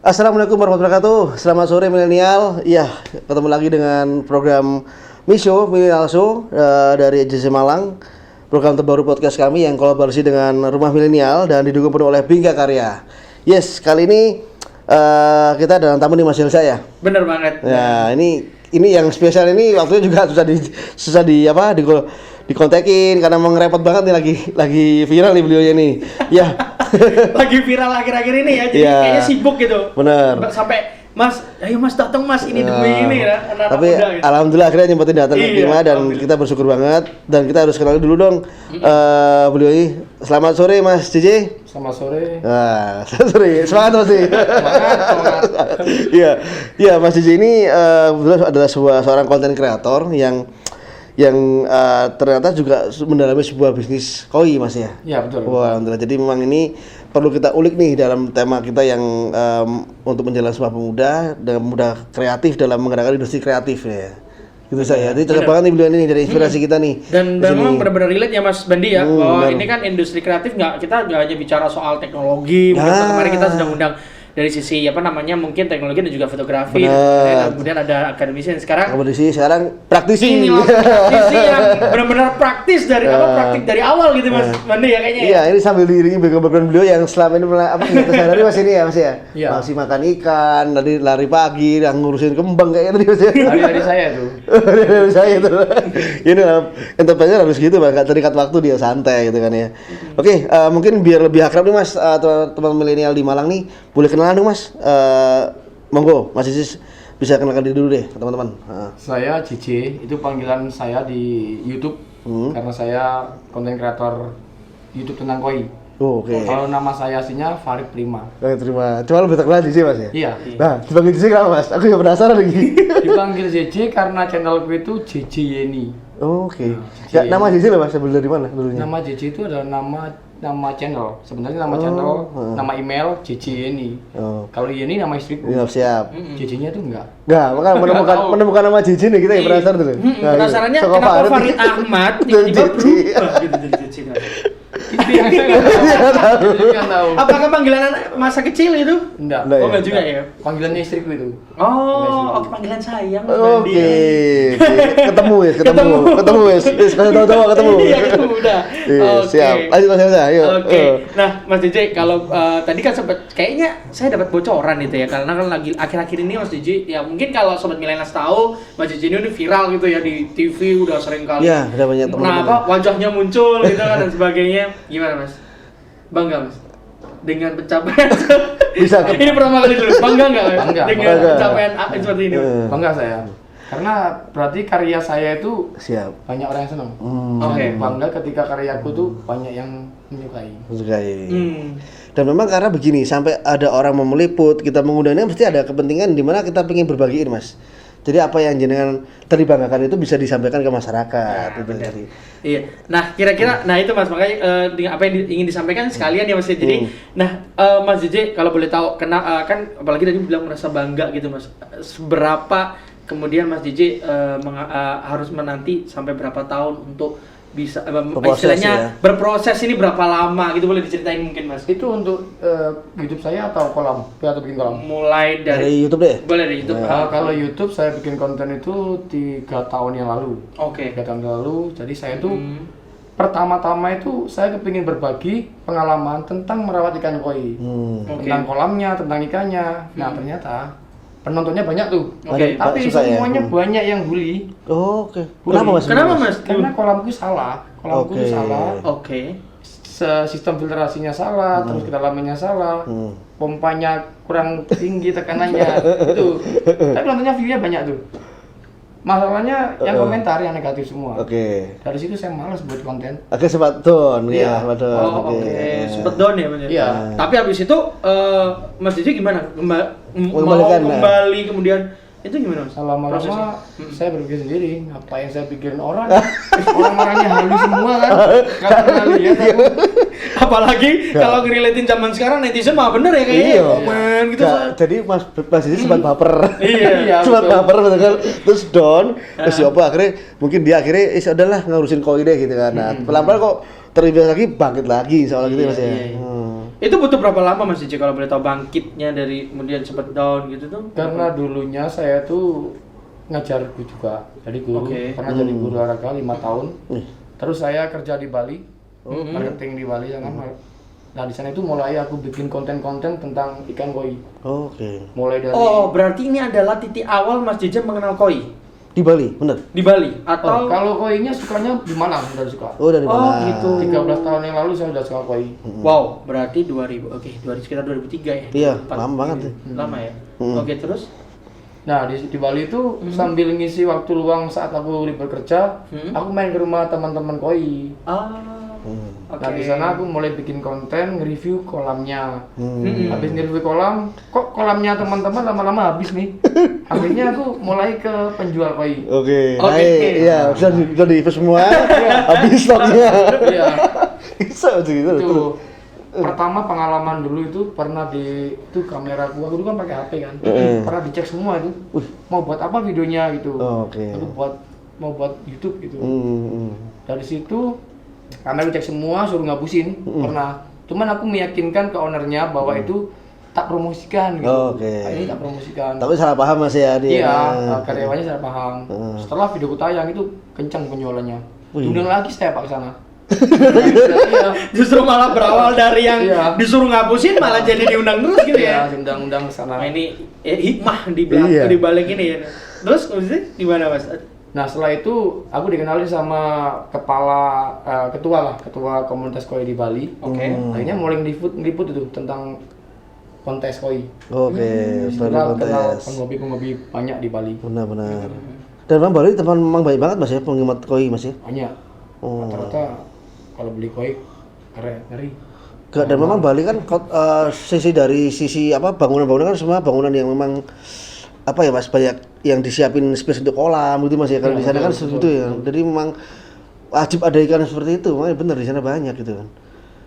Assalamualaikum warahmatullahi wabarakatuh. Selamat sore milenial. Iya, ketemu lagi dengan program Misho Milenial Show dari JC Malang. Program terbaru podcast kami yang kolaborasi dengan Rumah Milenial dan didukung penuh oleh Bingga Karya. Yes, kali ini kita dalam tamu nih Mas Hilsa ya. Bener banget. Ya, ini yang spesial ini waktunya juga susah dikontekin karena emang repot banget nih lagi viral nih beliaunya nih. Ya. Lagi viral akhir-akhir ini ya, jadi kayaknya sibuk gitu. Bener. Sampai Mas, ayo Mas datang Mas, ini demi ini ya, anak tapi muda gitu. Alhamdulillah akhirnya nyempetin datang ke Bima dan kita bersyukur banget dan kita harus kenal dulu dong beliau ini. Selamat sore Mas JJ. Selamat sore. Nah, sore. Semangat Mas. Semangat. Iya Mas JJ ini kebetulan adalah seorang konten kreator yang ternyata juga mendalami sebuah bisnis koi Mas ya. Iya betul. Wah, alhamdulillah. Jadi memang ini perlu kita ulik nih dalam tema kita yang untuk menjalankan sebuah pemuda dengan muda kreatif dalam menggerakkan industri kreatif ya. Gitu saya. Jadi cocok banget nih beliau ini dari inspirasi kita nih. Dan memang benar-benar relate ya Mas Bandi ya, bahwa benar. ini kan industri kreatif kita nggak hanya bicara soal teknologi. Kemarin kita sedang undang dari sisi mungkin teknologi dan juga fotografi. Dan kemudian ada akademisi dan sekarang praktisi. Ini praktisi yang benar-benar praktis dari praktik dari awal gitu Mas Bandi ya kayaknya. Iya, ini sambil diiringi background beliau yang selama ini sehari-hari Mas ini ya Mas ya. Iya. Masih makan ikan, lari pagi, yang ngurusin kembang kayaknya tadi Mas ya. Hari-hari saya tuh. Hari saya itu. Ini entrepreneur harus gitu Mas, gak terikat waktu dia santai gitu kan ya. Oke, mungkin biar lebih akrab nih Mas, teman milenial di Malang nih, boleh kenalan dong Mas. Monggo Mas Isis bisa kenalkan diri dulu deh teman-teman. Saya JJ, itu panggilan saya di YouTube karena saya konten kreator YouTube tentang koi. Oh, oke. Kalau nama saya aslinya Farid Prima. Terima. Cuma lebih terkenal JJ Mas ya? Iya. Nah, dipanggil JJ kenapa Mas? Aku juga penasaran lagi. Dipanggil JJ karena channelku itu JJ Yeni. Oh, oke. Ya, nama JJ lah Mas, dari mana dulunya? Nama JJ itu adalah nama channel. Sebenarnya nama channel, nama email JJ Yeni. Oh. Kalau Yeni nama istriku. Iya, siap. JJ-nya tuh enggak. Enggak, makanya menemukan nama JJ nih kita ya penasaran tuh. Penasarannya kenapa Farid Ahmad tiba-tiba berubah gitu jadi JJ. Itu yang saya nggak tahu. Apakah panggilan masa kecil itu? Enggak. Enggak. Oh enggak juga ya. Panggilannya istriku itu. Oh, oke panggilan sayang Mas Oke. Bandi. Ketemu ya. Kasih tahu ketemu. Iya, ketemu udah. Oke. Siap. Lanjut Mas Elsa, ayo. Oke. Nah, Mas JJ kalau tadi kan sempat kayaknya saya dapat bocoran itu ya karena kan lagi akhir-akhir ini Mas JJ ya mungkin kalau sobat milenial tahu Mas JJ ini viral gitu ya di TV udah sering kali. Iya, udah banyak teman-teman. Nah, wajahnya muncul gitu kan dan sebagainya. Gimana Mas? Bangga Mas? Dengan pencapaian Bisa ini pertama kali dulu, bangga nggak Mas? Bangga. Dengan pencapaian seperti ini? Bangga saya. Karena berarti karya saya itu Siap. banyak orang yang senang. Oke. Bangga ketika karyaku tuh banyak yang menyukai. Dan memang karena begini, sampai ada orang mau meliput, kita mengundangnya mesti ada kepentingan di mana kita ingin berbagiin Mas. Jadi apa yang jenengan terbanggakan itu bisa disampaikan ke masyarakat. Nah, benar. Iya. Nah, kira-kira itu Mas makanya dengan apa yang ingin disampaikan sekalian ya Mas. Jadi Mas JJ kalau boleh tahu kan apalagi tadi bilang merasa bangga gitu Mas. Seberapa kemudian Mas JJ harus menanti sampai berapa tahun untuk bisa istilahnya berproses ini berapa lama gitu, boleh diceritain mungkin Mas? Itu untuk YouTube saya atau atau bikin kolam? Mulai dari YouTube deh. Boleh dari YouTube. Kalau YouTube saya bikin konten itu 3 tahun yang lalu. Oke. 3 tahun yang lalu. Jadi saya tuh pertama-tama itu saya kepingin berbagi pengalaman tentang merawat ikan koi. Tentang kolamnya, tentang ikannya. Nah, ternyata penontonnya banyak tuh. Tapi semuanya banyak yang bully. Oh, oke. Kenapa Mas? Karena kolamku salah. Itu salah. Oke. Sistem filtrasinya salah, terus kedalamannya salah. Pompanya kurang tinggi tekanannya. Itu. Tapi penontonnya view-nya banyak tuh. Masalahnya yang komentar yang negatif semua. Oke. Dari situ saya malas buat konten. Oke, sempat down ya, Oke. Sempat down ya Mas. Iya. Tapi habis itu Mas JJ gimana? Kembalikan, kembali kemudian itu gimana Mas? Lama-lama saya berpikir sendiri, apa yang saya pikirin orang orang-orangnya halus semua kan, nggak pernah lihat aku. Apalagi kalau ngerelatin zaman sekarang netizen mah bener ya kayaknya komen gitu. Jadi Mas ini sempat baper. Iya, sempat baper betul kan. Terus down, terus apa akhirnya mungkin dia akhirnya udahlah ngurusin koi deh gitu kan. Nah, pelan-pelan kok terbiasa lagi bangkit lagi soal gitu Mas ya. Itu butuh berapa lama Mas DJ kalau boleh tahu bangkitnya dari kemudian sempat down gitu tuh? Karena dulunya saya tuh ngajar juga, jadi guru, pernah jadi guru olahraga 5 tahun. Terus saya kerja di Bali, marketing di Bali ya kan. Nah di sana itu mulai aku bikin konten-konten tentang ikan koi. Mulai dari. Oh berarti ini adalah titik awal Mas DJ mengenal koi? Di Bali, bener? Di Bali atau? Kalau koinya sukanya di Malang, udah suka. Oh dari Malang. Oh gitu. 13 tahun yang lalu saya udah suka koi. Wow, berarti 2000. Oke, sekitar 2003 ya. Iya, lama banget ya. Lama ya. Oke, terus? Nah di Bali itu sambil ngisi waktu luang saat aku libur kerja, aku main ke rumah teman-teman koi. Nah di sana aku mulai bikin konten, nge-review kolamnya. Habis nge-review kolam, kok kolamnya teman-teman lama-lama habis nih. Akhirnya aku mulai ke penjual koi. Iya, sudah di semua, habis stoknya. Iya. Bisa gitu. Itu pertama pengalaman dulu itu pernah itu kamera aku dulu kan pakai HP kan. Pernah dicek semua itu. Mau buat apa videonya gitu. Aku mau buat YouTube gitu. Dari situ karena dicek semua suruh ngapusin pernah. Cuman aku meyakinkan ke ownernya bahwa itu tak promosikan gitu. Ini tak promosikan. Tapi salah paham Mas ya dia. Iya, karyawannya salah paham. Setelah videoku tayang itu kencang penjualannya. Diundang lagi saya Pak ke sana. Justru malah berawal dari yang disuruh ngapusin malah jadi diundang terus gitu ya. Diundang ke sana. Nah, ini hikmah di balik ini ya. Terus maksudnya gimana Mas? Nah setelah itu aku dikenalin sama ketua komunitas koi di Bali. Akhirnya mulai ngeliput itu tentang kontes koi. Setelah kenal penghobi banyak di Bali. Benar. Dan memang Bali memang baik banget Mas ya penggemar koi Mas ya. Banyak. Rata-rata kalau beli koi ngeri. Dan memang Bali kan sisi bangunan-bangunan kan semua bangunan yang memang apa ya Mas, banyak yang disiapin space untuk kolam gitu Mas ya. Kalau di sana kan seperti itu ya. Jadi memang wajib ada ikan seperti itu. Makanya benar di sana banyak gitu kan.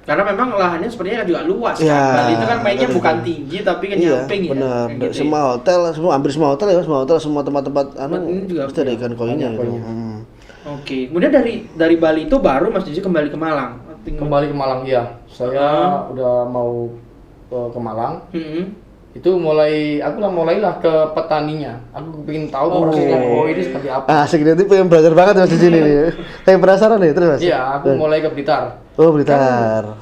Karena memang lahannya sepertinya kan juga luas kan. Bali itu kan mainnya bukan tinggi tapi kan nyamping ya. Benar. Gitu semua hotel, hampir semua hotel ya, semua tempat-tempat juga pasti ada ikan koinya gitu. Kemudian dari Bali itu baru Mas Jiji kembali ke Malang. Kembali ke Malang ya. Saya udah mau ke Malang. Itu mulailah ke petaninya. Aku ingin tahu prosesnya koi itu seperti apa. Asik, nanti pengen belajar banget Mas di sini nih. Saya penasaran nih, terus Mas. Iya, aku mulai ke Blitar. Blitar.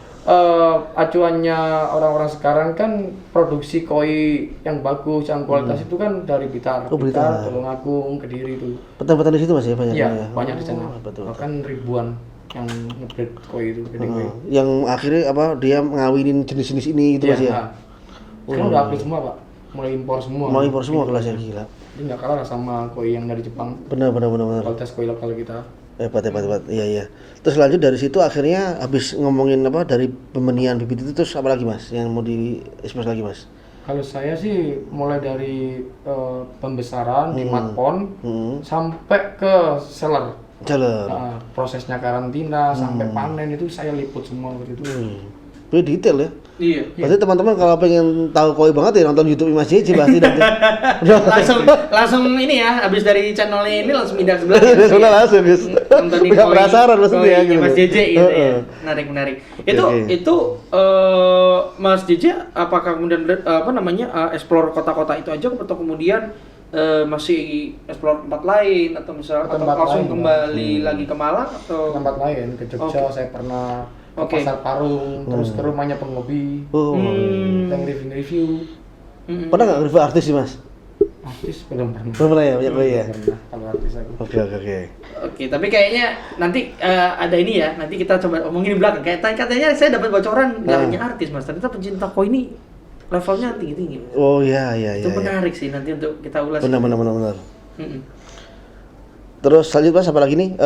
Acuannya orang-orang sekarang kan produksi koi yang bagus, yang kualitas itu kan dari Blitar. Blitar, Tulungagung, Kediri itu. Petani-petani di situ Mas ya banyak. Iya, banyak di sana. Bahkan ribuan yang nge-breed koi itu, koi. Yang akhirnya dia ngawinin jenis-jenis ini gitu Mas ya. Sekarang udah upgrade semua Pak, mulai impor semua kelasnya gila. Ini nggak kalah sama koi yang dari Jepang. Benar. Kualitas koi lokal kita. Hebat. Iya. Terus lanjut dari situ akhirnya habis ngomongin dari pembenihan bibit itu, terus apa lagi Mas yang mau di-expose lagi Mas? Kalau saya sih mulai dari pembesaran di matpon sampai ke seller. Prosesnya karantina sampai panen itu saya liput semua gitu. Itu detail ya. Iya. Berarti teman-teman kalau pengen tahu koi banget ya nonton YouTube Mas Jiji pasti nanti. langsung ini ya, habis dari channelnya ini langsung pindah sebelah. Langsung bis. Nontonin koi. Penasaran maksudnya gitu. Mas Jiji gitu ya. Menarik. Itu Mas Jiji apakah kemudian explore kota-kota itu aja atau kemudian masih explore tempat lain atau misalnya langsung kembali lagi ke Malang atau tempat lain, ke Jogja saya pernah ke Pasar Parung, terus ke rumahnya penghobi, yang review. Pernah nggak review artis sih Mas? Artis belum pernah. Belum pernah ya, banyak ya. Kalau artis aku. Oke, tapi kayaknya nanti ada ini ya, nanti kita coba omongin di belakang. Katanya saya dapat bocoran nggak hanya artis Mas, ternyata pencinta koi ini levelnya tinggi-tinggi. Oh iya. Itu menarik sih nanti untuk kita ulas. Benar. Terus lanjut Mas, apa lagi nih?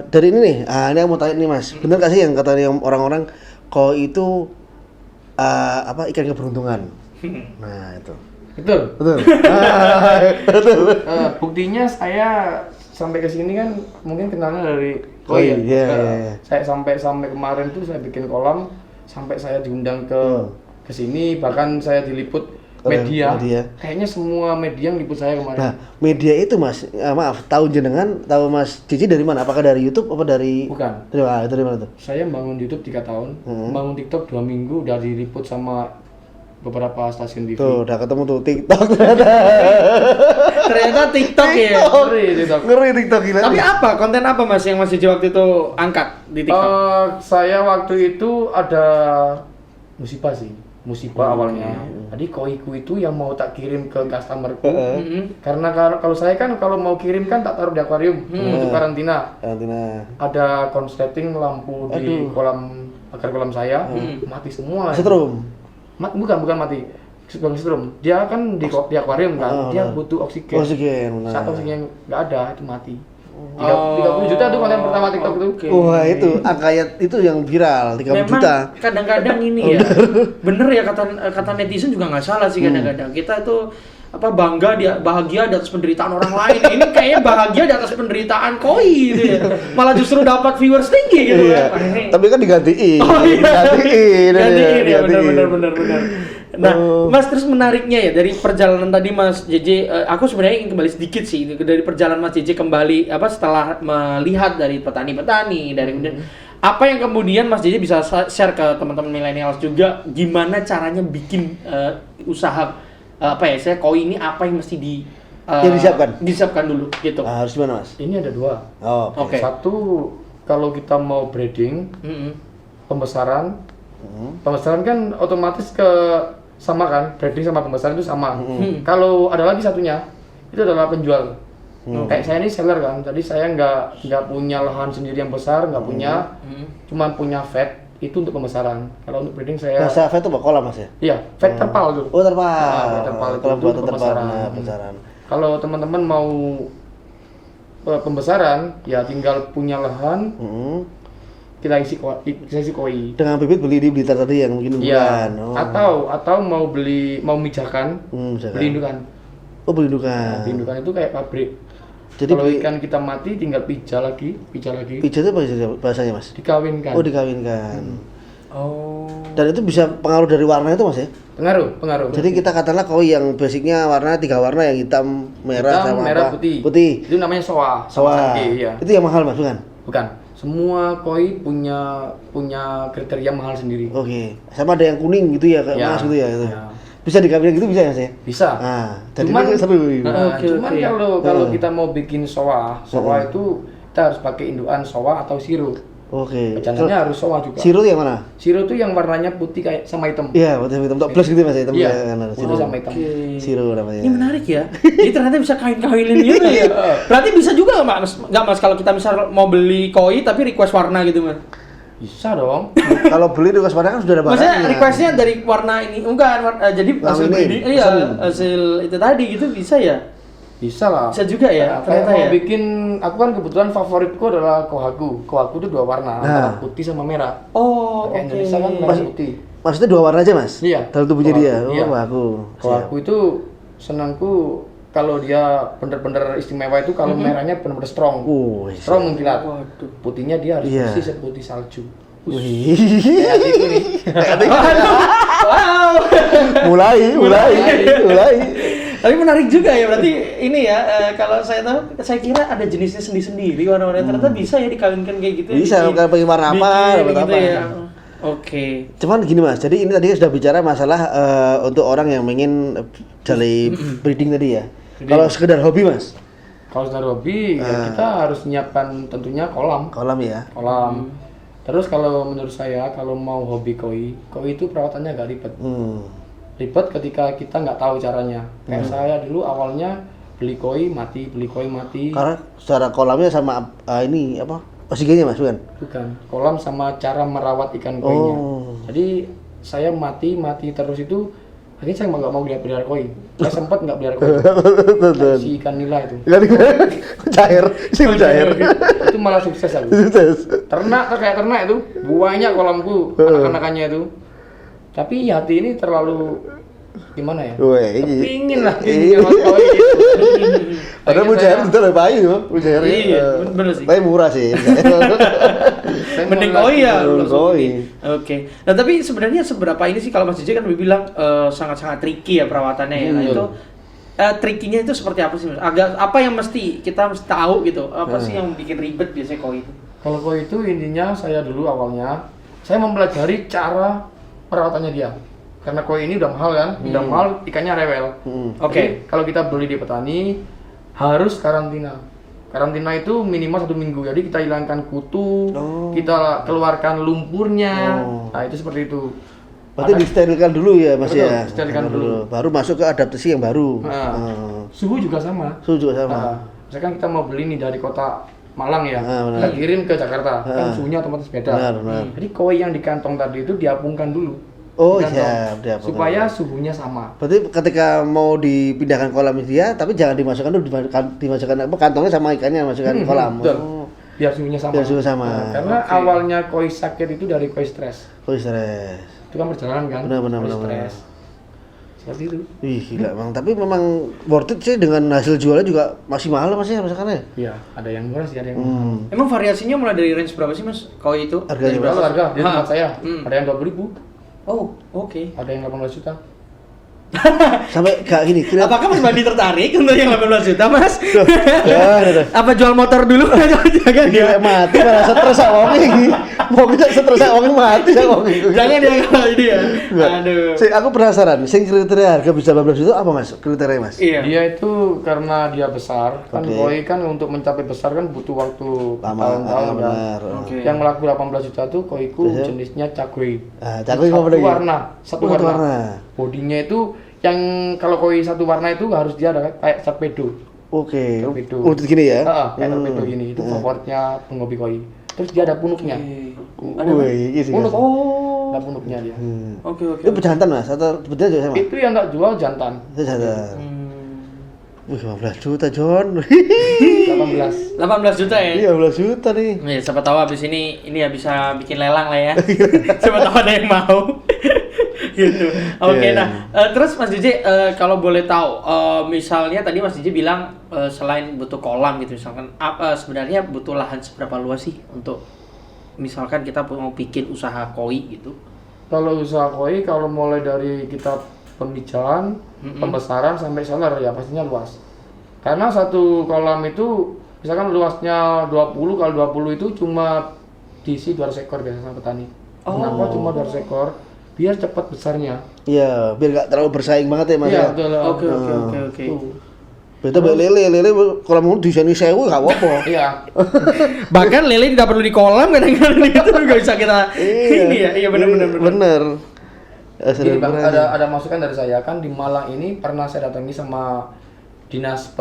Dari ini nih, ini aku mau tanya nih Mas, bener gak sih yang kata orang-orang koi itu ikan keberuntungan? Nah itu. Betul. Buktinya saya sampai ke sini kan mungkin kenalnya dari koi. Saya sampai kemarin tuh saya bikin kolam, sampai saya diundang ke sini, bahkan saya diliput media. Media. Kayaknya semua media yang liput saya kemarin. Nah, media itu Mas, maaf, tahu jenengan, tahu Mas Cici dari mana? Apakah dari YouTube apa dari Bukan. Dari mana tuh? Saya bangun YouTube 3 tahun, bangun TikTok 2 minggu udah diliput sama beberapa stasiun TV. Tuh, udah ketemu tuh TikTok. Ternyata TikTok ya. Ngeri TikTok. Ngeri TikTok gila. Tapi apa? Konten apa Mas yang Mas Cici waktu itu angkat di TikTok? Saya waktu itu ada musibah sih, musibah awalnya. Jadi koiku itu yang mau tak kirim ke customerku. Karena kalau saya kan kalau mau kirim kan tak taruh di akuarium untuk karantina. Ada konsleting lampu di kolam agar kolam saya mati semua. Setrum. Bukan mati. Setrum. Dia kan di akuarium kan, dia butuh oksigen. Oksigen. Saat oksigen nggak ada itu mati. 30 juta tuh konten pertama TikTok itu. Wah, itu angka itu yang viral 30 Memang juta. kadang-kadang ini ya, bener ya kata netizen juga nggak salah sih kadang-kadang. Kita tuh bangga bahagia di atas penderitaan orang lain. Ini kayaknya bahagia di atas penderitaan koi gitu ya. Malah justru dapat viewers tinggi gitu Iya. kan. Tapi kan digantiin. Oh iya. Digantiin. Ya benar. Nah, Mas, terus menariknya ya dari perjalanan tadi Mas JJ, aku sebenarnya ingin kembali sedikit sih dari perjalanan Mas JJ kembali setelah melihat dari petani-petani dari kemudian apa yang kemudian Mas JJ bisa share ke teman-teman milenials juga gimana caranya bikin usaha saya koi ini apa yang mesti disiapkan dulu gitu. Harus gimana Mas? Ini ada 2. Oh, Oke. Satu, kalau kita mau breeding, pembesaran kan otomatis sama kan, breeding sama pembesaran itu sama. Kalau ada lagi satunya, itu adalah penjual. Kayak saya ini seller kan, jadi saya nggak punya lahan sendiri yang besar, nggak punya, cuma punya vet itu untuk pembesaran. Kalau untuk breeding saya. Bahasa vet itu kolam Mas ya? Iya, vet terpal tuh. Oh, terpal. Vet terpal itu Kalau buat untuk terpal pembesaran. Kalau teman-teman mau pembesaran, ya tinggal punya lahan. Kita isi koi. Dengan bibit beli di Blitar tadi yang mungkin Iya. bukan. Atau mau mijakan, beli indukan. Oh, beli indukan. Beli indukan itu kayak pabrik. Jadi kalau ikan kita mati tinggal pija lagi. Pija itu apa bahasanya Mas? Dikawinkan. Oh, dikawinkan. Oh. Dan itu bisa pengaruh dari warna itu Mas ya? Pengaruh. Jadi kita katakanlah koi yang basicnya warna 3 warna yang hitam, merah, sama merah, apa? putih. Itu namanya soa. Iya. Itu yang mahal Mas, bukan? Bukan. Semua koi punya kriteria mahal sendiri. Oke. Sama ada yang kuning gitu ya, kayak emas gitu ya gitu. Ya. Bisa dikawin gitu bisa ya Mas ya? Bisa. Nah, jadi Cuman Oke. kalau kita mau bikin soa itu kita harus pakai indukan soa atau siro. Oke. Jangannya harus soa juga. Siro yang mana? Siro itu yang warnanya putih kayak sama hitam. Iya, putih hitam. Plus gitu Mas ya, hitam Iya. Siro Sama hitam. Siro namanya. Ini menarik ya. Jadi ternyata bisa kawin-kawinin gitu ya. Berarti bisa juga nggak Mas? Nggak Mas kalau kita misal mau beli koi tapi request warna gitu Mas? Bisa dong. Kalau beli di Waspada kan sudah ada barangnya. Maksudnya requestnya dari warna ini enggak jadi hasil breeding, hasil itu tadi gitu bisa ya? Bisa lah. Bisa juga ya. Kayak Ternyata mau ya. bikin, aku kan kebetulan favoritku adalah kohaku. Kohaku itu 2 warna, antara putih sama merah. Oh, Kayak oke. Indonesia kan merah putih. Maksudnya 2 warna aja Mas? Iya. Dalam tubuhnya dia. Kohaku, Oh, iya. bagus. Kohaku itu senangku kalau dia bener-bener istimewa itu kalau merahnya bener-bener strong. Strong mengkilat. Waduh. Putihnya dia harus Iya. bersih seperti salju. Wih. Kayak hatiku nih. Wow. mulai. Tapi menarik juga ya, berarti ini ya, kalau saya tahu, saya kira ada jenisnya sendiri-sendiri warna-warna, ternyata bisa ya dikawinkan kayak gitu. Bisa, kalau pengen warna apa, dapat gitu apa. ya. Oke. Cuman gini Mas, jadi ini tadi sudah bicara masalah untuk orang yang ingin dari breeding tadi ya. Kalau sekedar hobi Mas? Kalau sudah hobi, ya kita harus menyiapkan tentunya kolam. Kolam ya? Kolam. Terus kalau menurut saya, kalau mau hobi koi itu perawatannya agak ribet. Ribet ketika kita nggak tahu caranya. Kayak saya dulu awalnya beli koi mati. Karena secara kolamnya sama ini apa? Oksigennya Mas, bukan? Bukan. Kolam sama cara merawat ikan koinya. Jadi saya mati terus itu. Akhirnya saya nggak mau pelihara koi. Saya sempat nggak pelihara koi. Kayak si ikan nila itu. Cair. Itu malah sukses aku. Ternak itu banyak kolamku anak-anakannya itu. Tapi hati ini terlalu gimana ya? Weh, Pingin lah gini sama koi gitu. Padahal mujair itu lebih payu, mujair. Iya, bener sih. Tapi murah sih. Mending koi ya. Koi. Oke. Nah, tapi sebenarnya seberapa ini sih kalau Mas JJ kan bilang sangat-sangat tricky ya perawatannya ya. Nah, itu trikinya itu seperti apa sih Mas? Apa yang kita mesti tahu gitu? Apa sih yang bikin ribet biasanya koi itu? Kalau koi itu intinya saya dulu awalnya saya mempelajari cara perawatannya dia. Karena koi ini udah mahal kan, udah mahal ikannya rewel. Oke. Jadi, kalau kita beli di petani harus karantina. Karantina itu minimal 1 minggu. Jadi kita hilangkan kutu, kita keluarkan lumpurnya. Nah itu seperti itu. Berarti disterilkan dulu ya Mas Betul, ya. disterilkan dulu. Baru masuk ke adaptasi yang baru. Suhu juga sama. Suhu juga sama. Misalkan kita mau beli nih dari kota Malang ya, benar. kita kirim ke Jakarta, kan suhunya otomatis beda. Benar. Jadi koi yang di kantong tadi itu diapungkan dulu. Oh Di kantong, iya, diapungkan. supaya suhunya sama. Berarti ketika mau dipindahkan kolam dia, tapi jangan dimasukkan dulu, dimasukkan apa kantongnya sama ikannya masukkan kolam. Betul. Biar suhunya sama. Biar suhu sama. Nah, karena awalnya koi sakit itu dari koi stres. Koi stres. Itu kan perjalanan kan. Benar. Koi stres. Seperti itu. Wih gila Bang, tapi memang worth it sih dengan hasil jualnya juga masih mahal Mas ya misalkan ya. Iya, ada yang murah sih, ada yang mahal. Emang variasinya mulai dari range berapa sih Mas koi itu? Harganya Berapa harga? Di tempat saya Hmm. ada yang 20.000, Oh, oke. ada yang 18 juta. Sampai gak gini. Apakah Mas Bandi tertarik untuk yang 18 juta, Mas? Ya, Apa jual motor dulu? Jangan gila mati malah stres awalnya ini. Mau kita stres awalnya mati awalnya. Jangan ya kalau ini ya. Enggak. Aduh. Sing aku penasaran, sing kriteria harga bisa 18 juta apa Mas? Kriteria Mas? Iya. Dia itu karena dia besar, kan Oke. koi kan untuk mencapai besar kan butuh waktu Lama, tahun-tahun kan. benar. Oke. Yang laku 18 juta tuh koiku Biasanya? jenisnya cakwe. Cakuin apa Satu lagi? warna, satu Oh, warna. Bodinya itu yang kalau koi satu warna itu harus dia ada kayak torpedo. Oke. Torpedo. Untuk gini ya. Kayak torpedo gini. Itu favoritnya penghobi koi. Terus dia ada punuknya. Wih, gitu. Punuk. Oh. Ada punuknya dia. Oke. Itu pejantan Mas atau betina juga sama? Itu yang tak jual jantan. Itu jantan. Hmm. Wih, 15 juta John. 18. 18 juta ya? Iya, 15 juta nih. Nih, siapa tahu abis ini ya bisa bikin lelang lah ya. Siapa tahu ada yang mau. Gitu. Oke, Iya. nah terus Mas JJ kalau boleh tahu misalnya tadi Mas JJ bilang selain butuh kolam gitu misalkan sebenarnya butuh lahan seberapa luas sih untuk misalkan kita mau bikin usaha koi gitu. Kalau usaha koi kalau mulai dari kita pemijahan, pembesaran sampai solar ya pastinya luas. Karena satu kolam itu misalkan luasnya 20 kali 20 itu cuma diisi 200 ekor biasanya sama petani. Kenapa cuma 200 ekor? Biar cepat besarnya. Iya, biar nggak terlalu bersaing banget ya Mas. Iya, Ya. betul. Oke. Tuh. Beda lele kalau mau disini sewu nggak apa-apa. Iya. Bahkan lele tidak perlu di kolam kadang-kadang itu nggak bisa kita ini ya. Iya benar. Bener. Jadi Bang, ada masukan dari saya kan di Malang ini pernah saya datangi sama dinas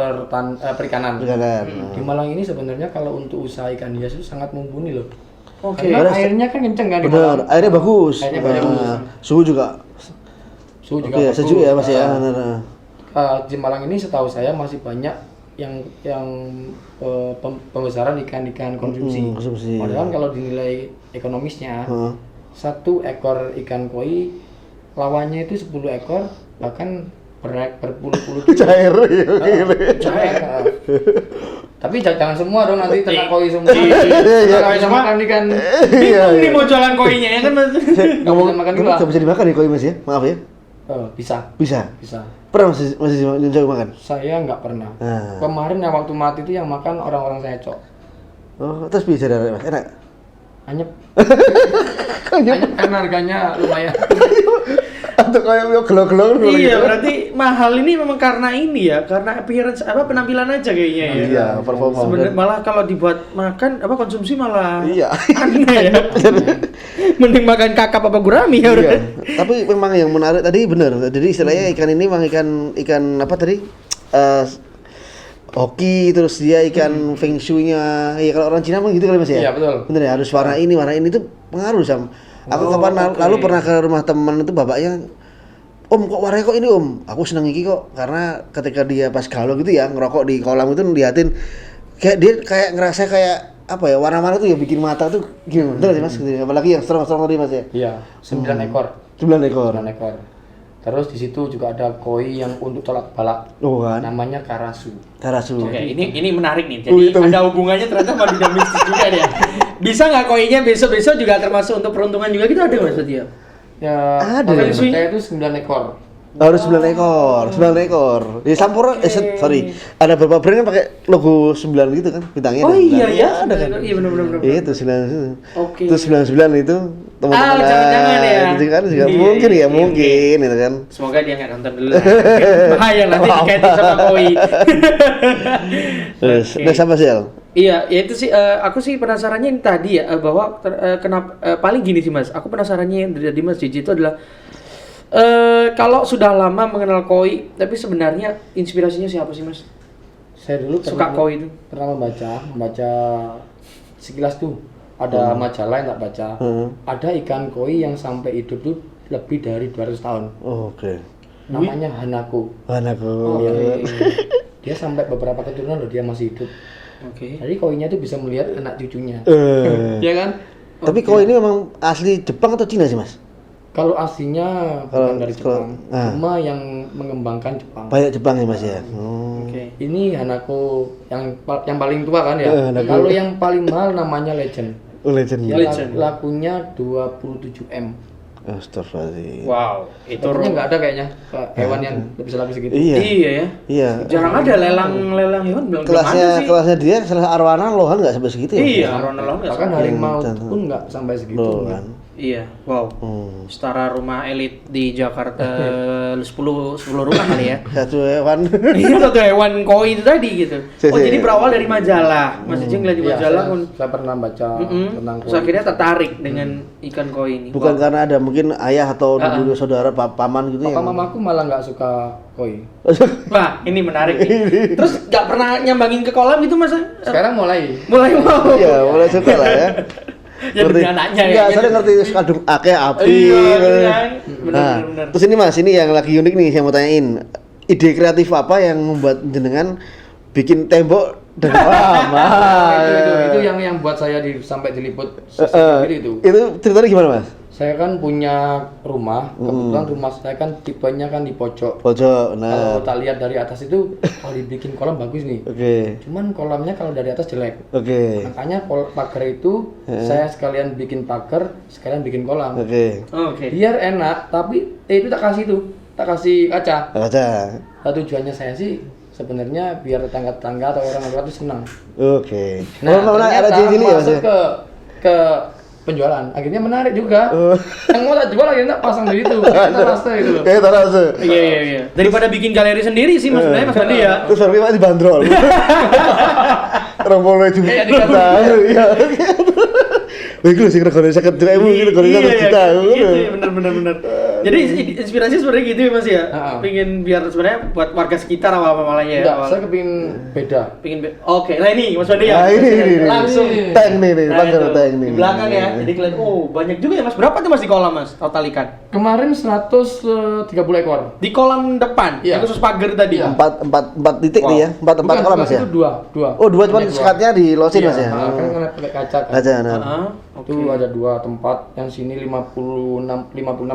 perikanan. Di Malang ini sebenarnya kalau untuk usaha ikan hias itu sangat mumpuni loh. Oke. Karena airnya kan kenceng kan di Bener, Malang. airnya bagus. Airnya bagus. Suhu juga. Suhu juga Oke, bagus. sejuk ya Mas ya. Di Malang ini setahu saya masih banyak yang pembesaran ikan-ikan konsumsi. Konsumsi. Padahal kalau dinilai ekonomisnya, Heeh. 1 ekor ikan koi lawannya itu 10 ekor bahkan berpuluh-puluh kilo. Cair ya. Cair. Tapi jangan semua dong nanti ternak koi semua. Iya. Kalau bisa makan ikan, Bingung nih mau jualan koinya ya kan Mas. nggak bisa makan juga. Nggak bisa dimakan ya koi Mas ya? Maaf ya. Bisa, Bisa. bisa. Pernah masih nyoba makan? Saya nggak pernah. Nah. Kemarin yang waktu mati itu yang makan orang-orang saya cok. Oh, terus bisa dari Mas. Enak. Anyep. Anyep karena harganya lumayan. Atau kayak gelo-gelo Iya, berarti mahal ini memang karena ini ya, karena appearance penampilan aja kayaknya ya. Iya, performa. Sebenarnya malah kalau dibuat makan konsumsi malah Iya. aneh ya. Mending makan kakap apa gurami ya. Iya. Tapi memang yang menarik tadi benar. Jadi istilahnya ikan ini memang ikan apa tadi? Hoki, terus dia ikan feng shui-nya. Ya kalau orang Cina mah gitu kali Mas ya. Iya, betul. Bener ya, harus warna ini tuh pengaruh sama. Aku kapan lalu pernah ke rumah teman itu bapaknya, Om kok warnanya kok ini Om? Aku seneng iki kok karena ketika dia pas galau gitu ya ngerokok di kolam itu ngeliatin kayak dia kayak ngerasa kayak apa ya warna-warna tuh ya bikin mata tuh gimana bener sih Mas gitu ya. Apalagi yang strong tadi Mas ya. Iya, 9 ekor. 9 ekor. 9 ekor. Terus di situ juga ada koi yang untuk tolak balak. Oh kan. Namanya karasu. Karasu. Oke, ini menarik nih. Jadi ada hubungannya ternyata sama dunia mistis juga dia. Bisa nggak koinnya besok-besok juga termasuk untuk peruntungan juga gitu ada Mas Setia? Ya, Ada. kalau yang percaya itu 9 ekor. Harus 9 ekor, 9 ekor. Di Sampurna, sorry, ada beberapa brand kan pakai logo 9 gitu kan, bintangnya. Oh ada iya 9. ya, ada kan. Iya benar. Itu 9 itu. Oke. Itu 99 itu teman-teman. jangan-jangan ya. Itu kan juga Iya, mungkin iya, ya, iya, mungkin itu kan. Semoga dia nggak nonton dulu lah. Bahaya nanti dikaitin sama koi. Terus, Oke. next apa sih, Al? Iya, ya itu sih aku sih penasarannya yang tadi ya bahwa kenapa paling gini sih Mas. Aku penasarannya yang dari Mas Jiji itu adalah kalau sudah lama mengenal koi, tapi sebenarnya inspirasinya siapa sih Mas? Saya dulu Suka koi itu. pernah membaca sekilas tuh ada majalah yang tak baca. Ada ikan koi yang sampai hidup tuh lebih dari 200 tahun. Oh, oke. Namanya Hanako. Anakku. Dia sampai beberapa keturunan loh dia masih hidup. Oke. Jadi koinya itu bisa melihat anak cucunya. Eh. Ya kan? Tapi koi ini memang asli Jepang atau Cina sih, Mas? Kalau aslinya bukan dari Jepang, nah. cuma yang mengembangkan Jepang. Banyak Jepang ya, Mas ya. Oh. Oke. Ini Hanako yang paling tua kan ya. Hanako. Kalau yang paling mahal namanya Legend. Oh, legend. Dia Legend. lakunya 27 M. Astagfirullahaladzim. Wow, itu Tentunya nggak ada kayaknya hewan yang bisa laku segitu. Iya. Iya ya. Iya. Jarang ada lelang hewan belum ada sih. Kelasnya dia kelas arwana lohan nggak sampai segitu ya? Iya, Ronald nggak Bahkan sama. harimau Jangan. pun nggak sampai segitu. Loh, kan. Iya, wow. Setara rumah elit di Jakarta 10 rumah kali ya. Satu hewan. Itu satu hewan koi itu tadi gitu. Oh, Si. jadi berawal dari majalah. Mas Jing ngeliat di Iya, majalah saya, pun. saya pernah baca tentang Terus akhirnya tertarik dengan ikan koi ini. Bukan Wow. karena ada mungkin ayah atau dulu saudara paman gitu Papa ya. mamaku malah nggak suka koi. Wah, ini menarik nih. Terus nggak pernah nyambangin ke kolam gitu Mas? Sekarang mulai. Mulai mau. Iya, mulai suka lah ya. Ya demi anaknya ya. Enggak, saya ngerti kadung akeh api. Iya, gitu. kan? Nah, Benar. terus ini Mas, ini yang lagi unik nih saya mau tanyain. Ide kreatif apa yang membuat jenengan bikin tembok dan lama? itu yang buat saya sampai diliput CCTV itu. Itu ceritanya gimana, Mas? Saya kan punya rumah, kebetulan rumah saya kan tipenya kan di pojok. Pojok. Kalau Nah. tak lihat dari atas itu, kalau dibikin kolam bagus nih. Oke. Cuman kolamnya kalau dari atas jelek. Oke. Makanya pagar itu saya sekalian bikin pagar, sekalian bikin kolam. Oke. Oke. Biar enak, tapi itu tak kasih kaca. Kaca. Nah, tujuannya saya sih sebenarnya biar tetangga-tetangga atau orang luar itu senang. Oke. Nah, Oh, mana ada ternyata cincin ya, Mas? masuk ke penjualan. Akhirnya menarik juga. Yang mau tak jual akhirnya pasang di situ. Kita rasa itu loh. Kayak taruh tuh. Iya. Daripada bikin galeri sendiri sih Mas sebenarnya Mas Bandi ya. Terus harganya masih dibanderol. Rombongan juga. Kayak dikata. Iya. Begitu sih regane 50.000 gitu, regane 1 juta. Gitu ya, bener. Jadi inspirasi sebenarnya gitu ya Mas ya. Heeh. Pengen biar sebenarnya buat warga sekitar awal-awalnya ya. Enggak, saya kepingin beda. Oke, nah ini Mas Bandi ya. Nah, ini. Langsung. Tank nih, Nah, pagar itu. tank nih. Di belakang ya. Jadi kelihatan banyak juga ya Mas. Berapa tuh Mas di kolam Mas total ikan? Kemarin 130 ekor. Di kolam depan, Iya. yang khusus pagar tadi. Iya. Empat titik nih ya, empat kolam Mas ya. Itu dua. Oh, dua cuman sekatnya di losin Mas ya. Nah, kan pakai kaca kan. Kaca nah. Heeh. Itu ada 2 tempat, yang sini 56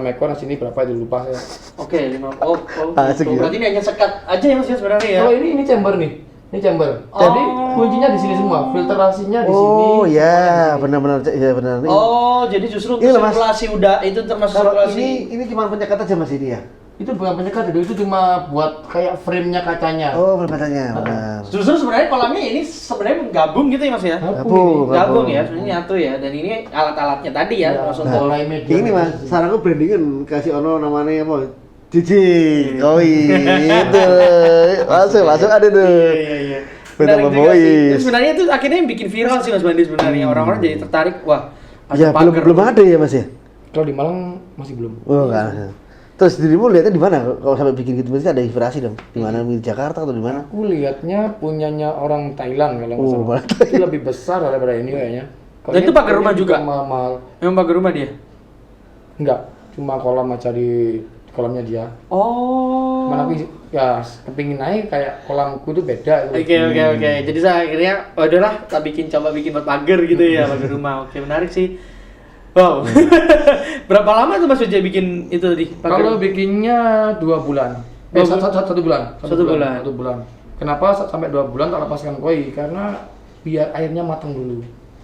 ekor, yang sini berapa itu lupa saya. Oke, 5. Oh, Asik gitu. ya. Berarti ini hanya sekat aja ya Mas ya sebenarnya ya. Kalau ini chamber nih. Ini chamber. Jadi kuncinya di sini semua, filtrasinya di sini. Oh semuanya ya, di sini. benar-benar ya benar. Oh, jadi justru untuk Ini loh, Mas. sirkulasi udah itu termasuk Kalau sirkulasi. ini cuma penyekat aja Mas ini ya. Itu bukan penyekat itu cuma buat kayak frame-nya kacanya. Oh, katanya benar. Justru sebenarnya kolamnya ini sebenarnya gabung gitu ya Mas ya. Gabung. Gabung ya, sebenarnya nyatu ya. Dan ini alat-alatnya tadi ya, Iya. termasuk Nah, untuk mulai media. Ini Mas, saranku brandingan kasih ono namanya apa? Cici. Oh itu. Masuk ada tuh. Iya. Beda Menarik juga Boys. sih. Itu sebenarnya itu akhirnya yang bikin viral sih Mas Bandi sebenarnya. Orang-orang jadi tertarik, wah, ada Ya pagar. belum ada ya Mas ya. Kalau di Malang masih belum. Oh kan. Terus dirimu lihatnya di mana? Kalau sampai bikin gitu mesti ada inspirasi dong. Di mana? Di Jakarta atau di mana? Aku lihatnya punyanya orang Thailand kalau nggak Oh, salah. Itu lebih besar daripada ini kayaknya. Kalau Dan itu ini- pagar rumah ini juga? Mahal. Memang pagar rumah dia. Enggak, cuma kolam aja di kolamnya dia. Oh. Mana aku ya kepingin naik kayak kolamku tuh beda. Oke. Jadi saya akhirnya, udahlah, coba bikin buat pagar gitu ya, pagar rumah. Oke, menarik sih. Wow. Berapa lama tuh Mas Ujai bikin itu tadi? Kalau bikinnya 2 bulan. Satu bulan. Satu bulan. 1 bulan. Kenapa sampai 2 bulan tak lepaskan koi? Karena biar airnya matang dulu.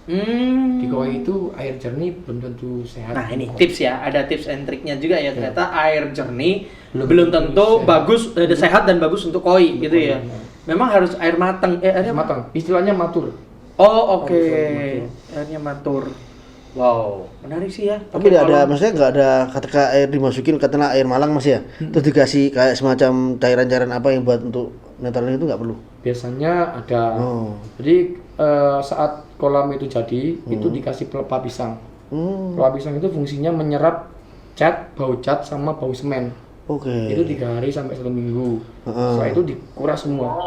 Di koi itu air jernih belum tentu sehat. Nah ini tips ya, ada tips and triknya juga ya. Ternyata air jernih belum tentu bagus, sehat dan bagus untuk koi gitu ya. Memang harus air matang. Airnya matang. Istilahnya matur. Oh oke. Airnya matur. Wow, menarik sih ya. Tapi nggak ada, maksudnya nggak ada ketika air dimasukin katakanlah air Malang Mas ya. Terus dikasih kayak semacam cairan-cairan apa yang buat untuk netralin itu nggak perlu. Biasanya ada. Jadi saat kolam itu jadi, itu dikasih pelepah pisang. Pelepah pisang itu fungsinya menyerap bau cat sama bau semen. Oke. Itu 3 hari sampai 1 minggu. Setelah itu dikuras semua.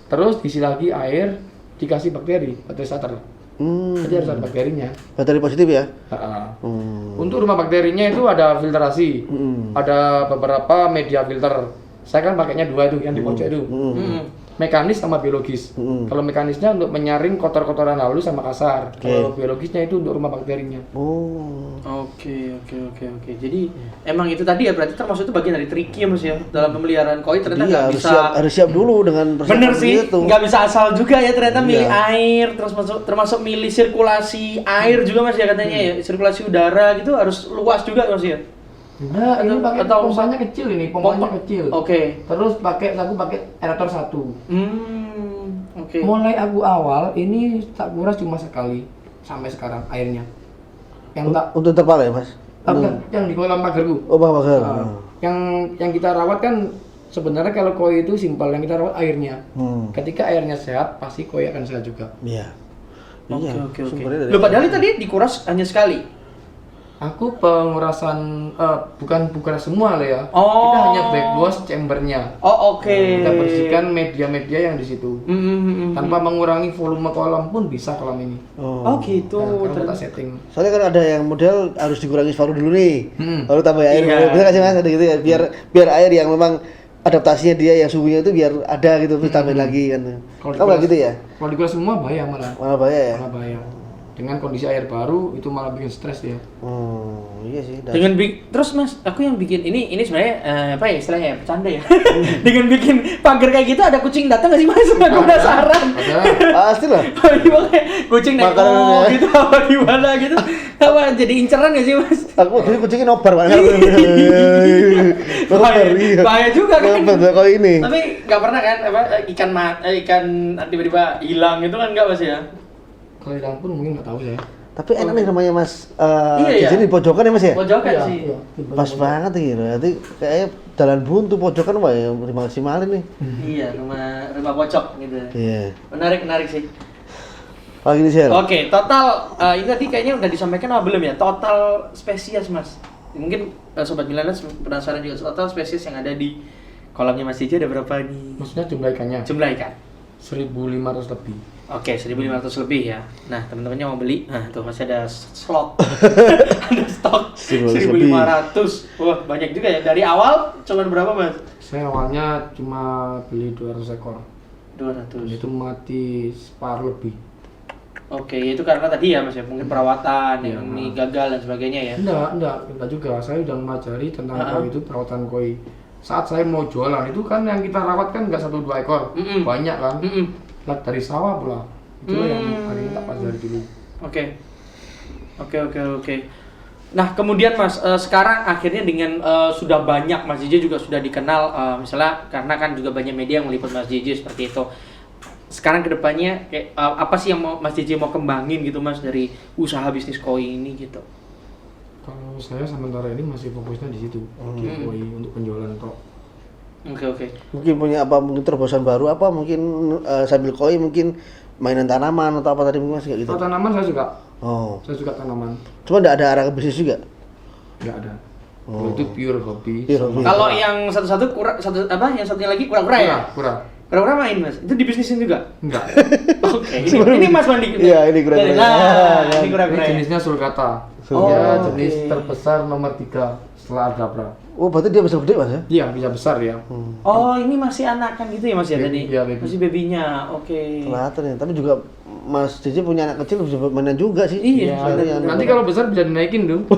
Terus diisi lagi air, dikasih bakteri starter. Jadi harus ada bakterinya. Bakteri positif ya? Untuk rumah bakterinya itu ada filtrasi, ada beberapa media filter. Saya kan pakainya 2 itu, yang di pojok itu. Mekanis sama biologis. Kalau mekanisnya untuk menyaring kotor-kotoran halus sama kasar. Kalau biologisnya itu untuk rumah bakterinya. Oke. Jadi emang itu tadi ya, berarti termasuk itu bagian dari triknya Mas ya dalam pemeliharaan koi. Ternyata nggak bisa harus siap dulu dengan persiapan. Bener sih, itu. nggak bisa asal juga ya ternyata milih air, termasuk milih sirkulasi air juga Mas ya katanya ya, sirkulasi udara gitu harus luas juga Mas ya. Nah, ini pakai pompanya kecil ini, pompanya kecil. Oke. Terus aku pakai aerator 1. Oke. Mulai aku awal ini tak kuras cuma sekali sampai sekarang airnya. Yang tak untuk terpal ya Mas? yang di kolam pagarku. Oh pagar. Yang kita rawat kan sebenarnya kalau koi itu simpel, yang kita rawat airnya. Ketika airnya sehat, pasti koi akan sehat juga. Iya. Oke. Loh padahal tadi dikuras hanya sekali. Aku pengurasan bukan semua lah ya. Kita hanya backwash chambernya. Oke. Kita bersihkan media-media yang di situ. Tanpa mengurangi volume kolam pun bisa kolam ini. Oh gitu. Kita setting. Soalnya kan ada yang model harus dikurangi separuh dulu nih. Baru tambah air. Iya. Bisa kasih Mas ada gitu ya. Biar air yang memang adaptasinya dia yang suhunya itu biar ada gitu terus tambahin lagi kan. Kalau nggak gitu ya? Kalau dikuras semua bahaya malah. Malah bahaya ya. Malah bahaya. Dengan kondisi air baru itu malah bikin stres dia. Iya sih. Dengan terus Mas, aku yang bikin ini sebenarnya apa ya istilahnya ya, bercanda ya. Dengan bikin pagar kayak gitu ada kucing datang nggak sih Mas? Aku penasaran. Ada. Pasti lah. Kucing naik gitu apa gimana gitu. Apa jadi inceran nggak sih Mas? Aku jadi kucingnya nobar banget. Bahaya juga kan. Kalau ini. Tapi nggak pernah kan apa ikan tiba-tiba hilang gitu kan nggak Mas ya? Kalau hilang pun mungkin nggak tahu saya. Tapi enak nih namanya Mas. Iya, di sini pojokan ya Mas ya? Pojokan sih. Pas banget nih. Nanti kayaknya jalan buntu pojokan wah ya maksimalin nih. Iya, rumah pojok gitu. Iya. Menarik sih. Lagi di share. Oke, total ini tadi kayaknya udah disampaikan apa belum ya? Total spesies Mas. Mungkin sobat Millennials penasaran juga total spesies yang ada di kolamnya Mas Jj ada berapa nih? Maksudnya jumlah ikannya? Jumlah ikan 1.500 lebih. Oke, 1.500 lebih ya. Nah, teman-temannya mau beli. Nah, tuh masih ada slot. Ada stok 1.500. Wah, banyak juga ya. Dari awal cuman berapa, Mas? Saya awalnya cuma beli 200 ekor. 200. Itu mati separuh lebih. Oke, itu karena tadi ya Mas ya, mungkin perawatan yang ini gagal dan sebagainya ya. Enggak juga. Saya udah mempelajari tentang koi itu, perawatan koi. Saat saya mau jualan itu kan yang kita rawat kan nggak 1-2 ekor, banyak kan. Lihat dari sawah pula. Itulah yang hari ini tak pelajari dulu. Oke. Nah, kemudian Mas, sekarang akhirnya dengan sudah banyak Mas JJ juga sudah dikenal, misalnya karena kan juga banyak media yang meliput Mas JJ seperti itu. Sekarang kedepannya kayak apa sih yang Mas JJ mau kembangin gitu Mas dari usaha bisnis koi ini gitu? Kalau saya sementara ini masih fokusnya di situ, di koi untuk penjualan tok. Oke. Mungkin punya apa, mungkin terobosan baru apa, mungkin sambil koi mungkin mainan tanaman atau apa tadi mungkin Mas kayak gitu. Kalau tanaman saya suka. Saya suka tanaman. Cuma enggak ada arah ke bisnis juga? Enggak ada. Itu pure hobi. Kalau yang satu-satu yang satunya lagi kura-kura ya? Kura-kura main Mas. Itu dibisnisin juga? Enggak. Oke. Ini Mas Mandi. Iya, ini kura-kura. Ini kura-kura. Ini jenisnya sulcata. Jenis terbesar nomor 3 setelah Agabra. Oh, berarti dia bisa gede Mas ya? Iya, bisa besar ya. Oh, ini masih anakan gitu ya Mas ya tadi? Iya, baby. Masih babynya. Oke. Kelihatan ya, tapi juga Mas Cici punya anak kecil bisa mainan juga sih. Iya, Sekalian. Nanti kalau besar bisa dinaikin dong.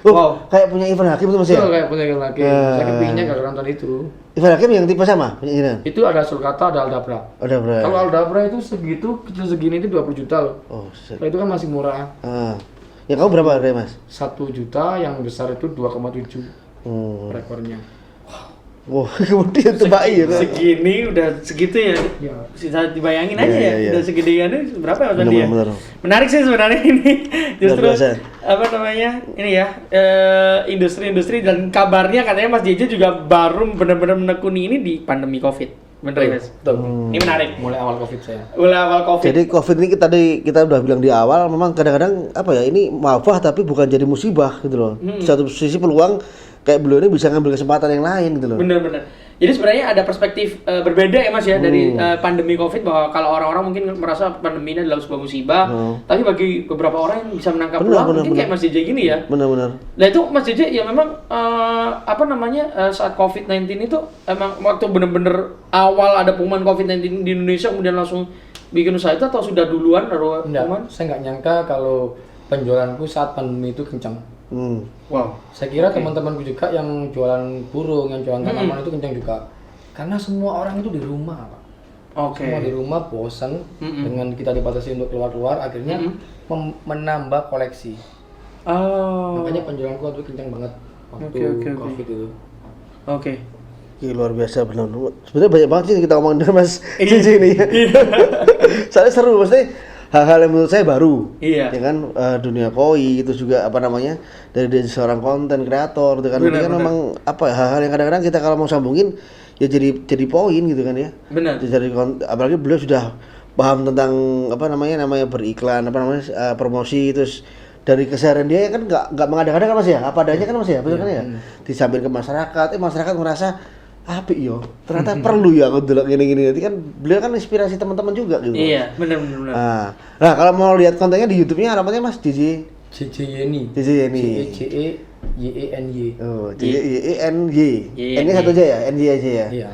Oh, kayak punya Ivan Hakim itu Mas ya? Betul, kayak punya lagi. Saya kepinginnya gak nonton itu. Ivan Hakim yang tipe sama punya ini. Itu ada Sulcata, ada Aldabra. Ada berapa? Kalau Aldabra itu segitu, kecil segini itu 20 juta loh. Oh, shit. Kalau itu kan masih murah. Yang kamu berapa harganya, Mas? 1 juta, yang besar itu 2,7 rekornya. Wah, kemudian tebai ya kan? Segini udah segitu ya. Ya. Bisa dibayangin aja Iya, ya, iya. udah segedeannya berapa ya Mas Andi ya? Benar. Menarik sih sebenarnya ini. Justru biasa. apa namanya? Ini ya, industri-industri dan kabarnya katanya Mas JJ juga baru benar-benar menekuni ini di pandemi Covid. Bener ya, Mas? Betul. Ini menarik. Mulai awal Covid saya. Mulai awal Covid. Jadi COVID ini kita udah bilang di awal, memang kadang-kadang apa ya, ini wabah tapi bukan jadi musibah gitu loh. Di satu sisi peluang kayak beliau ini bisa ngambil kesempatan yang lain gitu loh. Bener-bener. Jadi sebenarnya ada perspektif berbeda ya Mas ya dari pandemi Covid, bahwa kalau orang-orang mungkin merasa pandemi ini adalah sebuah musibah, tapi bagi beberapa orang yang bisa menangkap peluang mungkin kayak Mas JJ gini ya. Benar-benar. Nah itu Mas JJ ya memang apa namanya saat COVID-19 itu emang waktu bener-bener awal ada pengumuman COVID-19 di Indonesia kemudian langsung bikin usaha itu, atau sudah duluan baru Enggak, pengumuman? saya nggak nyangka kalau penjualanku saat pandemi itu kencang. Wow. Saya kira teman-temanku juga yang jualan burung, yang jualan tanaman itu kencang juga. Karena semua orang itu di rumah, Pak. Oke. Semua di rumah bosan dengan kita dibatasi untuk keluar-keluar, akhirnya menambah koleksi. Oh. Makanya penjualanku waktu itu kencang banget waktu Oke. Covid itu. Oke. Ih, luar biasa benar. Sebenarnya banyak banget sih kita ngomong dengan Mas Cici ini. Soalnya seru, maksudnya hal-hal yang menurut saya baru. Iya. Ya kan, dunia koi itu juga apa namanya, dari seorang konten kreator gitu kan. Ini kan memang apa ya, hal-hal yang kadang-kadang kita kalau mau sambungin ya jadi poin gitu kan ya. Benar. Jadi apalagi beliau sudah paham tentang apa namanya beriklan, apa namanya promosi, terus dari keseharian dia kan nggak mengada-ngada kan Mas ya, apa adanya kan Mas ya, betul kan ya. Disampaikan ke masyarakat, masyarakat merasa apik yo, ternyata perlu ya aku dulu gini-gini. Nanti kan beliau kan inspirasi teman-teman juga gitu. Iya, benar. Nah kalau mau lihat kontennya di YouTube-nya namanya Mas JJ JJ Yeni. JENY. Oh, JENY. N-nya satu aja ya, NY aja ya. Iya.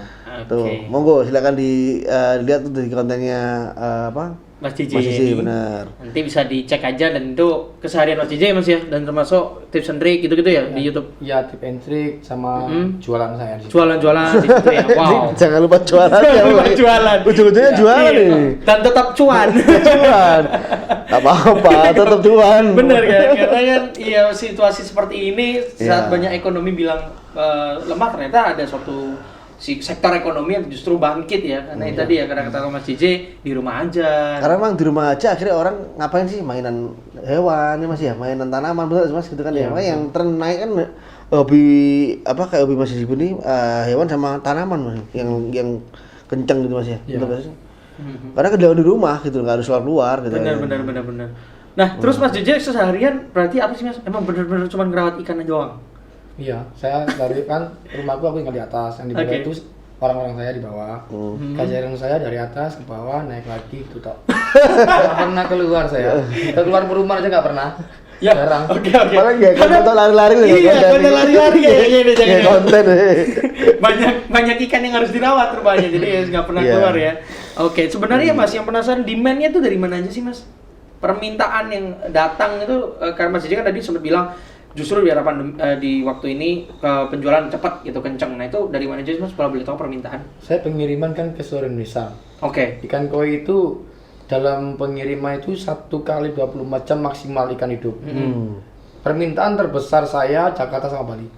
Tuh, monggo silakan dilihat tuh di kontennya apa? Mas JJ Mas JJ, ini. benar. Nanti bisa dicek aja, dan itu keseharian Mas JJ Mas ya, dan termasuk tips and trick gitu-gitu ya di YouTube. Ya, tip and trick sama jualan saya di situ. Jualan-jualan di situ ya. Wow. Jangan lupa jualan ya. Jangan lupa jualan. Ujung-ujungnya jualan Iya. nih. Dan tetap cuan. Cuan. Tak apa-apa, tetap cuan. Bener kan? Karena kan ya situasi seperti ini saat Iya. banyak ekonomi bilang lemah, ternyata ada suatu sektor ekonomi yang justru bangkit ya. Karena itu tadi ya, karena kata Mas JJ di rumah aja. Karena memang di rumah aja akhirnya orang ngapain sih, mainan hewan ya Mas ya, mainan tanaman betul Mas gitu kan ya. Makanya yang tren naik kan hobi apa, kayak hobi Mas JJ ini hewan sama tanaman Mas, yang kencang gitu Mas ya. Betul Mas. Karena kedalaman di rumah gitu, nggak harus keluar gitu. Benar. Nah, terus Mas JJ seharian berarti apa sih Mas? Emang bener-bener cuma ngerawat ikan aja doang? Iya, saya dari kan rumahku aku tinggal di atas, yang di bawah itu orang-orang saya di bawah. Keseharian saya dari atas ke bawah, naik lagi gitu tok. Nggak pernah keluar saya. Keluar rumah aja nggak pernah. Ya, Jarang. Oke. Malah ya konten lari-lari loh. Iya, konten lari-lari kayaknya ini Kayak jangan. konten. banyak ikan yang harus dirawat rupanya, jadi ya nggak pernah Iya. keluar ya. Oke, sebenarnya Mas yang penasaran, demand-nya tuh dari mana aja sih Mas? Permintaan yang datang itu karena Mas JJ kan tadi sempat bilang justru biar di waktu ini penjualan cepat gitu, kenceng. Nah itu dari mana aja Mas kalau boleh tahu permintaan? Saya pengiriman kan ke seluruh Indonesia. Oke. Ikan koi itu dalam pengiriman itu 1 kali 24 jam maksimal ikan hidup. Permintaan terbesar saya Jakarta sama Bali.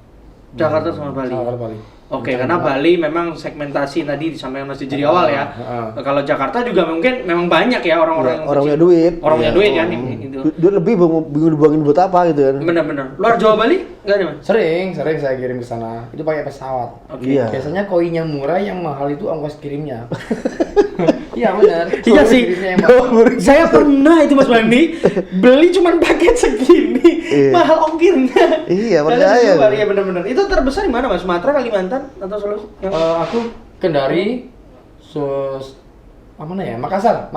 Jakarta sama Bali. Sama Bali. Oke, karena Bali memang segmentasi tadi disampaikan Mas JJ di awal ya. Kalau Jakarta juga mungkin memang banyak ya orang-orang yang Orang punya duit. orang punya Iya. duit kan itu. Duit lebih bingung dibuangin buat apa gitu kan. Benar-benar. Luar Jawa Bali enggak nih Mas? Sering saya kirim ke sana. Itu pakai pesawat. Oke. Iya. Biasanya koinnya murah, yang mahal itu ongkos kirimnya. Iya benar. Iya Ongkos sih. kirimnya yang mahal. Saya pernah itu Mas Bandi beli cuman paket segini, Iya. mahal ongkirnya. Iya, Kalian percaya. jual, iya benar-benar. Itu terbesar di mana Mas? Sumatera, Kalimantan atau Sulawesi? Aku Kendari, mana ya? Makassar.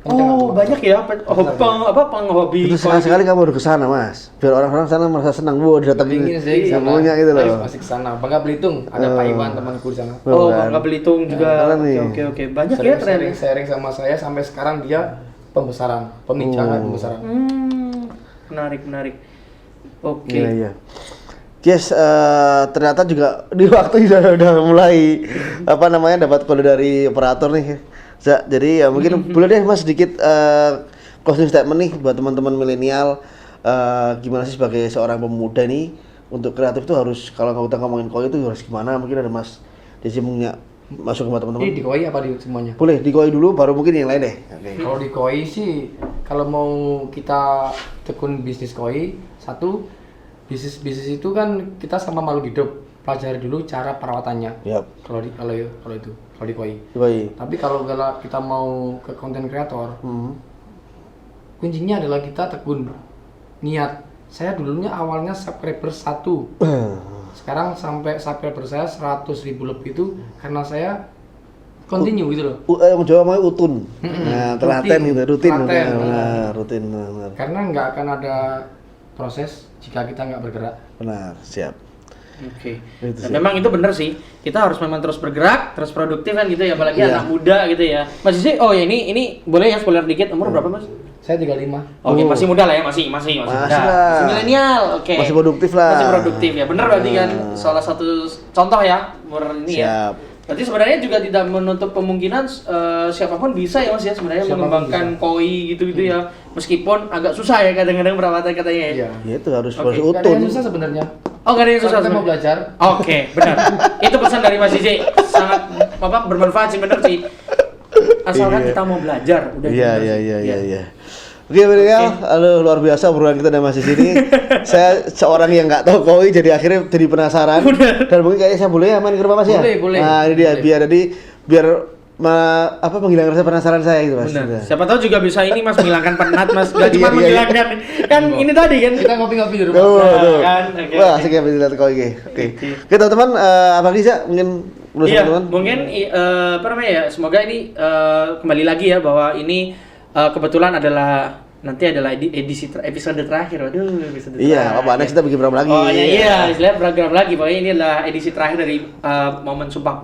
Oh, banyak ya penghobi. Itu sekali-sekali kamu harus ke sana, Mas. Biar orang-orang sana merasa senang, datang Ingin sih yang sana. punya gitu loh. Masih ke sana. Bangka Belitung, ada Pak Iwan temanku di sana. Oh, Bukan. Bangka Belitung juga. Keren nih. Oke. Banyak ya trennya. Sharing sama saya sampai sekarang dia pembesaran, pemijahan pembesaran. Menarik. Oke. Iya. Yes, ternyata juga di waktu udah mulai dapat kode dari operator nih. Jadi ya mungkin boleh deh Mas sedikit closing statement nih buat teman-teman milenial, gimana sih sebagai seorang pemuda nih untuk kreatif itu harus, kalau kita ngomongin koi itu harus gimana? Mungkin ada Mas Desi punya masuk ke teman-teman. Ini di koi apa di semuanya? Boleh di koi dulu baru mungkin yang lain deh. Oke. Kalau di koi sih, kalau mau kita tekun bisnis koi, satu bisnis itu kan kita sama makhluk hidup, pelajari dulu cara perawatannya. Yap. Kalau di koi. Koi. Tapi kalau kita mau ke konten kreator, kuncinya adalah kita tekun niat. Saya dulunya awalnya subscriber 1. Sekarang sampai subscriber saya 100.000 lebih itu karena saya continue gitu loh. Yang Jawa mau utun. Nah, telaten gitu, rutin. Telaten. Nah, rutin benar. Karena nggak akan ada proses jika kita nggak bergerak. Benar, siap. Oke. Itu Dan sih. memang itu benar sih. Kita harus memang terus bergerak, terus produktif kan gitu ya, apalagi Iya. anak muda gitu ya. Mas Cici, oh ya ini boleh ya spoiler dikit, umur berapa Mas? Saya 35. Oke, Oh. masih muda lah ya, masih muda. Masih lah. Masih milenial. Oke. Masih produktif lah. Masih produktif ya. Benar berarti kan salah satu contoh ya umur ini ya. Siap. Berarti sebenarnya juga tidak menutup kemungkinan siapapun bisa ya Mas ya sebenarnya Siapapun mengembangkan koi gitu-gitu ya. Meskipun agak susah ya kadang-kadang perawatan katanya ya. Iya. Ya itu harus Oke. harus Nggak ada utun. yang susah sebenarnya. Oh, nggak ada yang susah Kalau kita mau sebenarnya? belajar. Oke, benar. Itu pesan dari Mas Cici. Sangat bermanfaat sih, benar sih. Asalkan Iya. kita mau belajar, udah Iya, gitu iya, sih. iya. Oke, milenial, aduh luar biasa obrolan kita dengan Mas di sini. Saya seorang yang nggak tahu koi, jadi akhirnya jadi penasaran. Dan mungkin kayaknya saya boleh ya main ke rumah Mas ya? Boleh. Nah, ini dia Boleh. biar menghilangkan rasa penasaran saya gitu Mas. Benar. Udah. Siapa tahu juga bisa ini Mas menghilangkan penat Mas. Gak cuma Iya, iya. menghilangkan kan ini tadi kan. Kita ngopi-ngopi di rumah. Tuh, tuh. kan, oke, Wah, oke. asik ya bisa lihat koi. Oke. Oke, teman-teman, apa lagi sih? Mungkin menurut Iya, teman-teman? mungkin apa namanya ya? Semoga ini kembali lagi ya bahwa ini kebetulan adalah nanti adalah episode terakhir. Waduh, episode Iya, terakhir. apa next kita bikin program lagi. Oh iya, istilahnya program lagi. Pokoknya ini adalah edisi terakhir dari momen Sumpah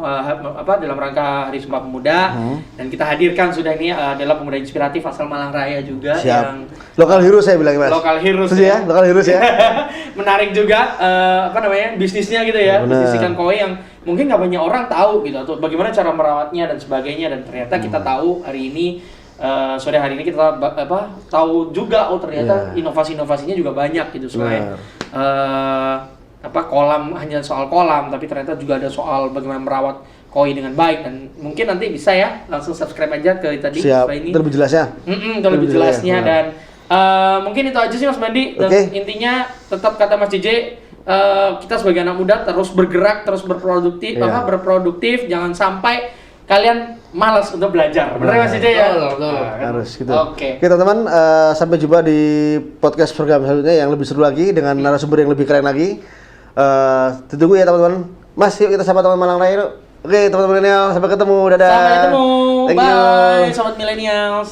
dalam rangka Hari Sumpah Pemuda. Dan kita hadirkan sudah ini adalah pemuda inspiratif asal Malang Raya juga Siap. yang Lokal hero saya bilang Mas. Lokal heroes Setuju ya? Lokal heroes ya. menarik juga bisnisnya gitu ya, Benar. bisnis ikan koi yang mungkin nggak banyak orang tahu gitu atau bagaimana cara merawatnya dan sebagainya, dan ternyata kita tahu hari ini sore hari ini kita tahu juga ternyata Iya. inovasi-inovasinya juga banyak gitu, selain kolam, hanya soal kolam, tapi ternyata juga ada soal bagaimana merawat koi dengan baik. Dan mungkin nanti bisa ya langsung subscribe aja ke tadi Siap. setelah ini. Itu lebih jelasnya. Itu lebih jelasnya. Benar. Dan mungkin itu aja sih Mas Bandi. Dan Oke. intinya tetap kata Mas JJ, kita sebagai anak muda terus bergerak, terus berproduktif, Iya. berproduktif, jangan sampai kalian malas untuk belajar. Benar ya Mas JJ ya? Betul. Kan? Harus gitu. Oke. Oke teman-teman, sampai jumpa di podcast program selanjutnya yang lebih seru lagi dengan narasumber yang lebih keren lagi. Ditunggu ya teman-teman. Mas, yuk kita sapa teman Malang Raya yuk. Oke teman-teman milenial, sampai ketemu. Dadah. Sampai ketemu. Thank you. Bye sobat millennials.